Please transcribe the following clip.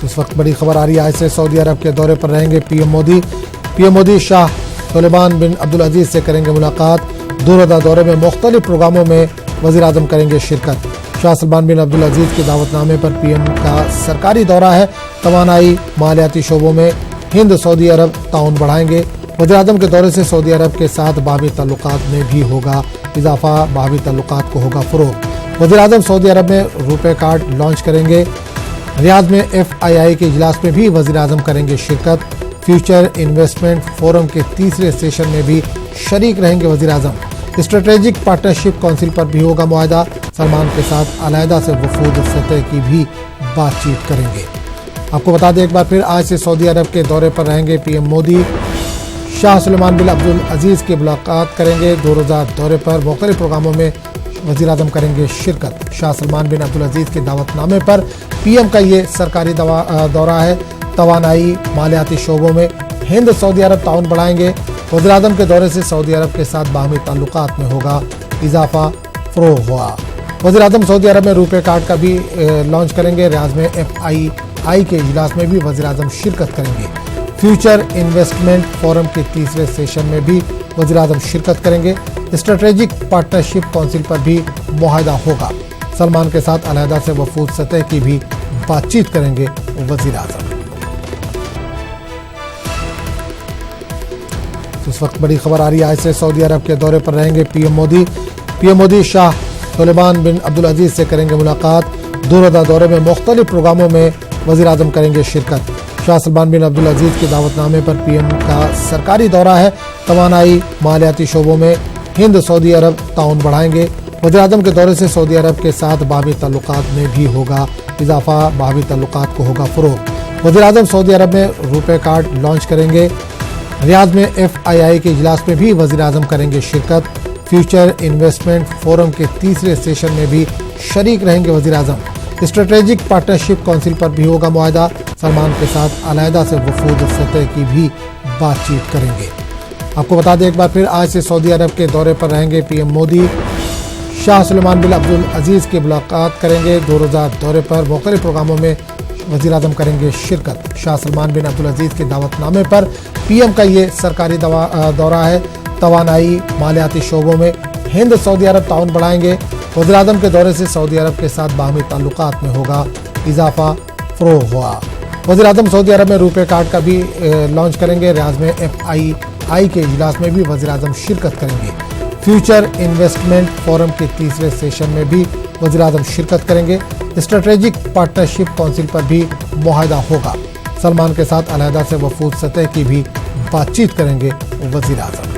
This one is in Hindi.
इस वक्त बड़ी खबर आ रही है आज से सऊदी अरब के दौरे पर रहेंगे पीएम मोदी। पीएम मोदी शाह सलमान बिन अब्दुल से करेंगे मुलाकात। दौरे में मुख्तलिफ प्रोग्रामों में वज़ीर आज़म करेंगे शिरकत। शाह सलमान बिन अब्दुल के दावतनामे पर पीएम का सरकारी दौरा है। तवानाई मालियाती शोबों में हिंद सऊदी अरब ताउन बढ़ाएंगे। वज़ीर आज़म के दौरे से सऊदी अरब के साथ बाहमी ताल्लुकात में भी होगा इजाफा, बाहमी ताल्लुकात को होगा फ़रोग़। वज़ीर आज़म सऊदी अरब में रुपए कार्ड लॉन्च करेंगे। रियाद में FII के इजलास में भी वज़ीर आज़म करेंगे शिरकत। फ्यूचर इन्वेस्टमेंट फोरम के तीसरे सेशन में भी शरीक रहेंगे वज़ीर आज़म। स्ट्रेटेजिक पार्टनरशिप काउंसिल पर भी होगा मुआहदा। सलमान के साथ अलहदा से वफूद सतह की भी बातचीत करेंगे। आपको बता दें एक बार फिर आज से सऊदी अरब के दौरे पर रहेंगे पीएम मोदी। शाह सलमान बिन अब्दुल की मुलाकात करेंगे। 2 रोज़ा दौरे पर मुख्तलिफ प्रोग्रामों में वज़ीर आज़म करेंगे शिरकत। शाह सलमान बिन अब्दुल के दावतनामे पर पीएम का ये सरकारी दौरा है। तवानाई मालियाती शोबों में हिंद सऊदी अरब ताउन बढ़ाएंगे। वज़ीर आज़म के दौरे से सऊदी अरब के साथ बाहमी ताल्लुकात में होगा इजाफा, फ़रोग़ हुआ। वज़ीर आज़म सऊदी अरब में रुपए कार्ड का भी लॉन्च करेंगे। रियाद में FII के इजलास में भी वज़ीर आज़म शिरकत करेंगे। फ्यूचर इन्वेस्टमेंट फोरम के तीसरे सेशन में भी वज़ीर आज़म शिरकत करेंगे। स्ट्रेटेजिक पार्टनरशिप काउंसिल पर भी मुआहदा होगा। सलमान के साथ अलहदा से वफूद सतह की भी बातचीत करेंगे वज़ीर आज़म। इस वक्त बड़ी खबर आ रही है आज से सऊदी अरब के दौरे पर रहेंगे पीएम मोदी। पीएम मोदी शाह सलमान बिन अब्दुल से करेंगे मुलाकात। 2 रोज़ा दौरे में मुख्तलिफ प्रोग्रामों में वज़ीर आज़म करेंगे शिरकत। शाह सलमान बिन अब्दुल के दावतनामे पर पीएम का सरकारी दौरा है। तवानाई मालियाती शोबों में हिंद सऊदी अरब ताउन बढ़ाएंगे। वज़ीर आज़म के दौरे से सऊदी अरब के साथ बाहमी ताल्लुकात में भी होगा इजाफा, बाहमी ताल्लुकात को होगा फ़रोग़। वज़ीर आज़म सऊदी अरब में रुपए कार्ड लॉन्च करेंगे। रियाद में FII के इजलास में भी वज़ीर आज़म करेंगे शिरकत। फ्यूचर इन्वेस्टमेंट फोरम के तीसरे सेशन में भी शरीक रहेंगे वज़ीर आज़म। स्ट्रेटेजिक पार्टनरशिप काउंसिल पर भी होगा मुआहदा। सलमान के साथ अलहदा से वफूद सतह की भी बातचीत करेंगे। आपको बता दें एक बार फिर आज से सऊदी अरब के दौरे पर रहेंगे पीएम मोदी। शाह सलमान बिन अब्दुल की मुलाकात करेंगे। 2 रोज़ा दौरे पर मुख्तलिफ प्रोग्रामों में वज़ीर आज़म करेंगे शिरकत। शाह सलमान बिन अब्दुल के दावतनामे पर पीएम का ये सरकारी दौरा है। तवानाई मालियाती शोबों में हिंद सऊदी अरब ताउन बढ़ाएंगे। वज़ीर आज़म के दौरे से सऊदी अरब के साथ बाहमी ताल्लुकात में होगा इजाफा, फ़रोग़ हुआ। वज़ीर आज़म सऊदी अरब में रुपए कार्ड का भी लॉन्च करेंगे। रियाद में FII के इजलास में भी वज़ीर आज़म शिरकत करेंगे। फ्यूचर इन्वेस्टमेंट फोरम के तीसरे सेशन में भी वज़ीर आज़म शिरकत करेंगे। स्ट्रेटेजिक पार्टनरशिप काउंसिल पर भी मुआहदा होगा। सलमान के साथ अलहदा से वफूद सतह की भी बातचीत करेंगे वज़ीर आज़म।